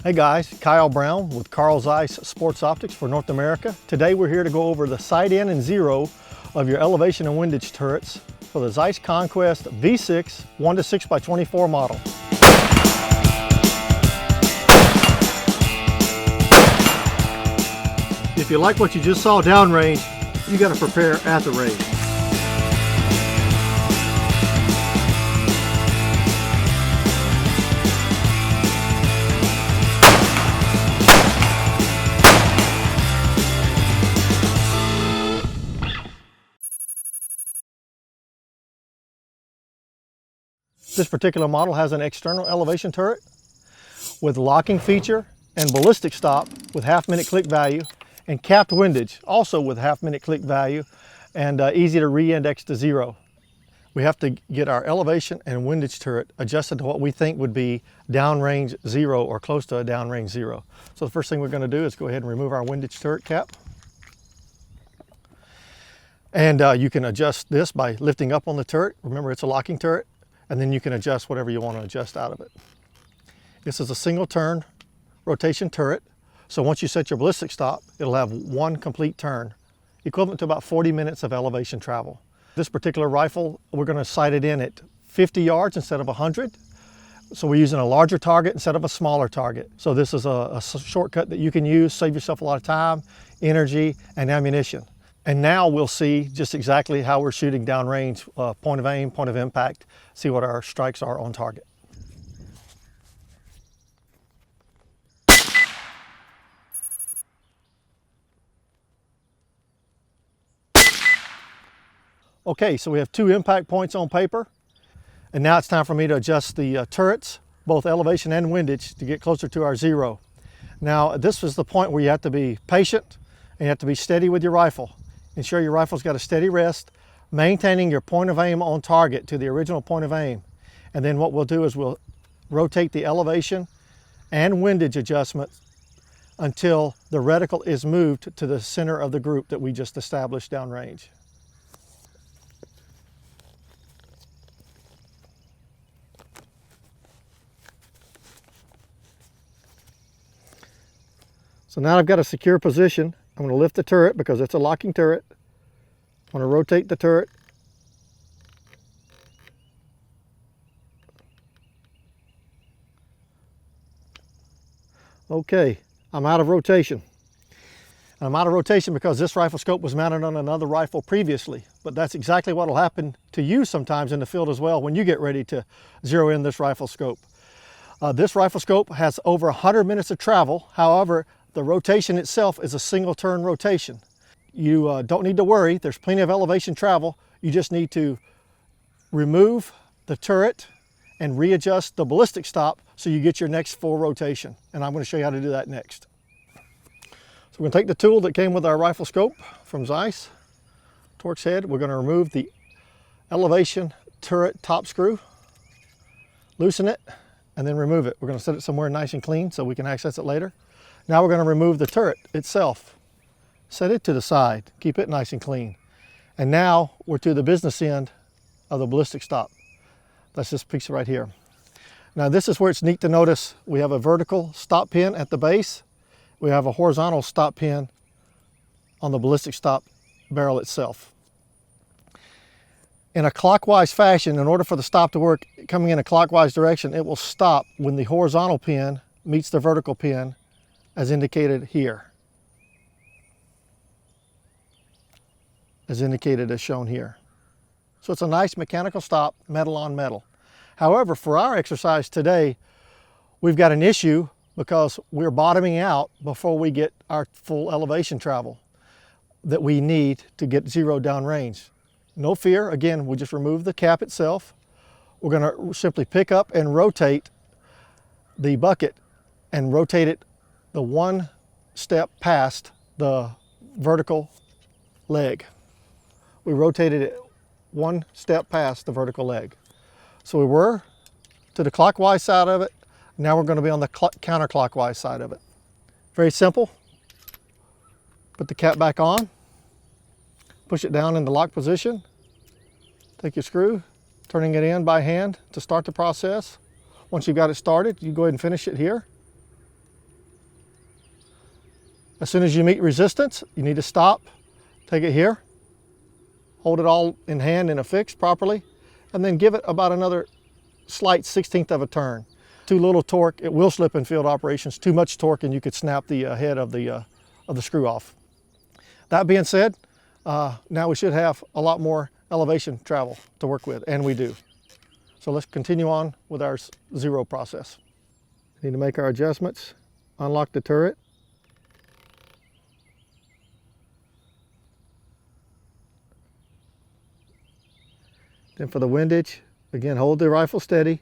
Hey guys, Kyle Brown with Carl ZEISS Sports Optics for North America. Today we're here to go over the sight in and zero of your elevation and windage turrets for the ZEISS Conquest V6 1:6x24 model. If you like what you just saw downrange, you got to prepare at the range. This particular model has an external elevation turret with locking feature and ballistic stop with half-minute click value, and capped windage also with half-minute click value, and easy to re-index to zero. We have to get our elevation and windage turret adjusted to what we think would be downrange zero or close to a downrange zero. So the first thing we're going to do is go ahead and remove our windage turret cap. And you can adjust this by lifting up on the turret. Remember, it's a locking turret. And then you can adjust whatever you want to adjust out of it. This is a single turn rotation turret. So once you set your ballistic stop, it'll have one complete turn, equivalent to about 40 minutes of elevation travel. This particular rifle, we're going to sight it in at 50 yards instead of 100. So we're using a larger target instead of a smaller target. So this is a shortcut that you can use, save yourself a lot of time, energy, and ammunition. And now we'll see just exactly how we're shooting downrange, point of aim, point of impact, see what our strikes are on target. Okay, so we have 2 impact points on paper. And now it's time for me to adjust the turrets, both elevation and windage, to get closer to our zero. Now, this is the point where you have to be patient and you have to be steady with your rifle. Ensure your rifle's got a steady rest, maintaining your point of aim on target to the original point of aim. And then what we'll do is we'll rotate the elevation and windage adjustment until the reticle is moved to the center of the group that we just established downrange. So now I've got a secure position. I'm going to lift the turret because it's a locking turret. I'm going to rotate the turret. Okay, I'm out of rotation. I'm out of rotation because this rifle scope was mounted on another rifle previously, but that's exactly what will happen to you sometimes in the field as well when you get ready to zero in this rifle scope. This rifle scope has over 100 minutes of travel. However, the rotation itself is a single turn rotation. You don't need to worry, there's plenty of elevation travel. You just need to remove the turret and readjust the ballistic stop so you get your next full rotation. And I'm going to show you how to do that next. So we're going to take the tool that came with our rifle scope from ZEISS, Torx head. We're going to remove the elevation turret top screw, loosen it, and then remove it. We're going to set it somewhere nice and clean so we can access it later. Now we're going to remove the turret itself. Set it to the side, keep it nice and clean. And now we're to the business end of the ballistic stop. That's this piece right here. Now this is where it's neat to notice we have a vertical stop pin at the base. We have a horizontal stop pin on the ballistic stop barrel itself. In a clockwise fashion, in order for the stop to work coming in a clockwise direction, it will stop when the horizontal pin meets the vertical pin as indicated here. As indicated as shown here. So it's a nice mechanical stop, metal on metal. However, for our exercise today, we've got an issue because we're bottoming out before we get our full elevation travel that we need to get zero downrange. No fear, again, we'll just remove the cap itself. We're going to simply pick up and rotate the bucket and rotate it the one step past the vertical leg. We rotated it one step past the vertical leg. So we were to the clockwise side of it. Now we're going to be on the counterclockwise side of it. Very simple. Put the cap back on. Push it down in the lock position. Take your screw, turning it in by hand to start the process. Once you've got it started, you go ahead and finish it here. As soon as you meet resistance, you need to stop, take it here, hold it all in hand and affixed properly, and then give it about another slight 1/16 of a turn. Too little torque, it will slip in field operations. Too much torque and you could snap the head of the screw off. That being said, now we should have a lot more elevation travel to work with, and we do. So let's continue on with our zero process. Need to make our adjustments, unlock the turret. Then for the windage, again, hold the rifle steady.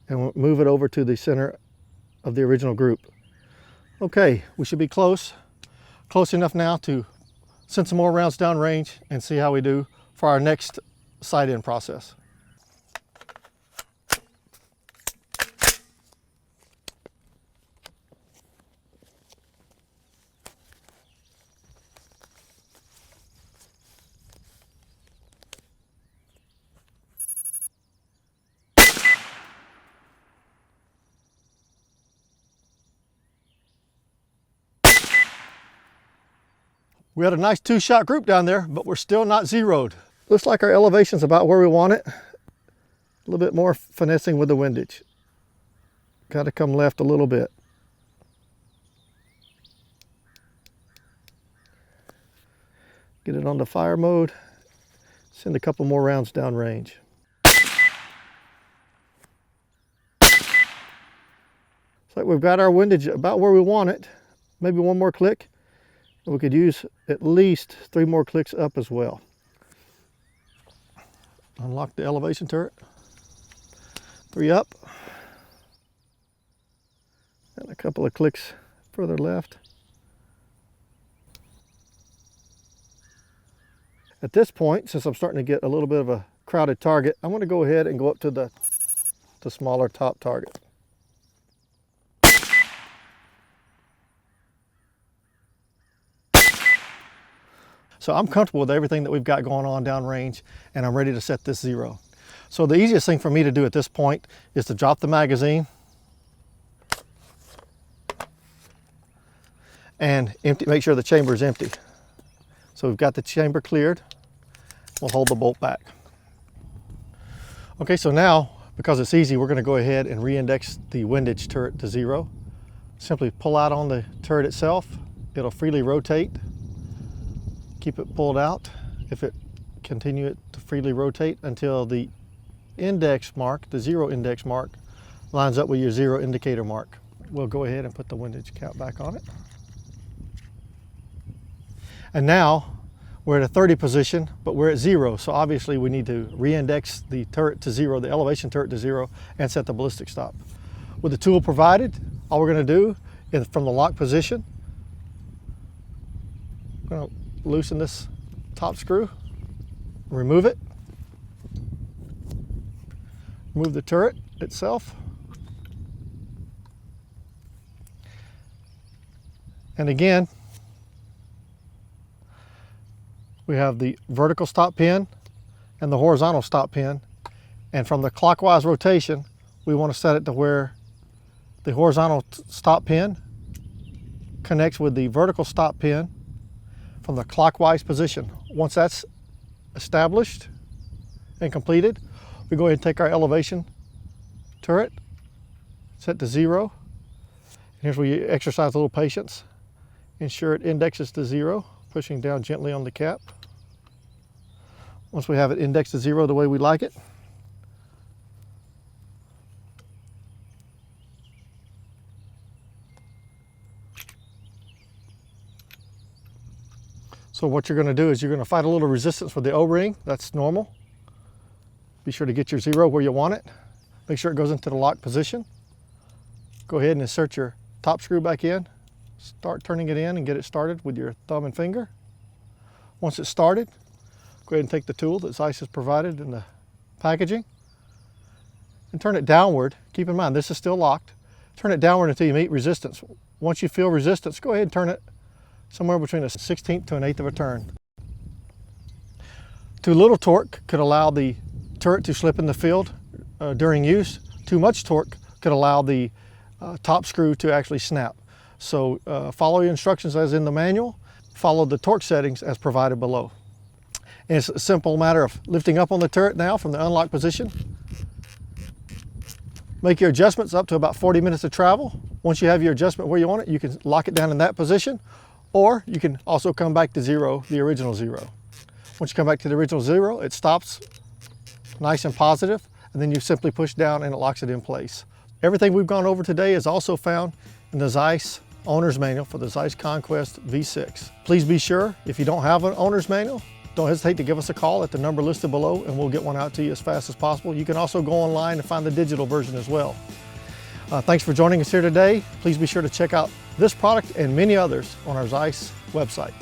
And we'll move it over to the center of the original group. Okay, we should be close enough now to send some more rounds downrange and see how we do for our next sight-in process. We had a nice 2-shot group down there, but we're still not zeroed. Looks like our elevation's about where we want it. A little bit more finessing with the windage. Got to come left a little bit. Get it on the fire mode. Send a couple more rounds downrange. Looks like we've got our windage about where we want it. Maybe one more click. We could use at least 3 more clicks up as well. Unlock the elevation turret. 3 up. And a couple of clicks further left. At this point, since I'm starting to get a little bit of a crowded target, I'm going to go ahead and go up to the smaller top target. So I'm comfortable with everything that we've got going on downrange, and I'm ready to set this zero. So the easiest thing for me to do at this point is to drop the magazine and make sure the chamber is empty. So we've got the chamber cleared. We'll hold the bolt back. Okay, so now, because it's easy, we're going to go ahead and re-index the windage turret to 0. Simply pull out on the turret itself. It'll freely rotate. Keep it pulled out. If it continue it to freely rotate until the index mark, the 0 index mark, lines up with your 0 indicator mark. We'll go ahead and put the windage cap back on it. And now we're at a 30 position, but we're at 0. So obviously we need to re-index the turret to 0, the elevation turret to 0, and set the ballistic stop. With the tool provided, all we're going to do is from the lock position, we're going to loosen this top screw, remove it, move the turret itself, and again we have the vertical stop pin and the horizontal stop pin, and from the clockwise rotation we want to set it to where the horizontal stop pin connects with the vertical stop pin from the clockwise position. Once that's established and completed, we go ahead and take our elevation turret, set to 0. Here's where you exercise a little patience. Ensure it indexes to 0, pushing down gently on the cap. Once we have it indexed to 0 the way we like it, so what you're going to do is you're going to fight a little resistance with the O-ring. That's normal. Be sure to get your 0 where you want it. Make sure it goes into the lock position. Go ahead and insert your top screw back in. Start turning it in and get it started with your thumb and finger. Once it's started, go ahead and take the tool that ZEISS has provided in the packaging and turn it downward. Keep in mind, this is still locked. Turn it downward until you meet resistance. Once you feel resistance, go ahead and turn it somewhere between a 1/16 to an 1/8 of a turn. Too little torque could allow the turret to slip in the field during use. Too much torque could allow the top screw to actually snap. So follow your instructions as in the manual, follow the torque settings as provided below. And it's a simple matter of lifting up on the turret now from the unlocked position. Make your adjustments up to about 40 minutes of travel. Once you have your adjustment where you want it, you can lock it down in that position, or you can also come back to zero, the original zero. Once you come back to the original zero, it stops nice and positive, and then you simply push down and it locks it in place. Everything we've gone over today is also found in the ZEISS owner's manual for the ZEISS Conquest V6. Please be sure, if you don't have an owner's manual, don't hesitate to give us a call at the number listed below and we'll get one out to you as fast as possible. You can also go online and find the digital version as well. Thanks for joining us here today. Please be sure to check out this product and many others on our ZEISS website.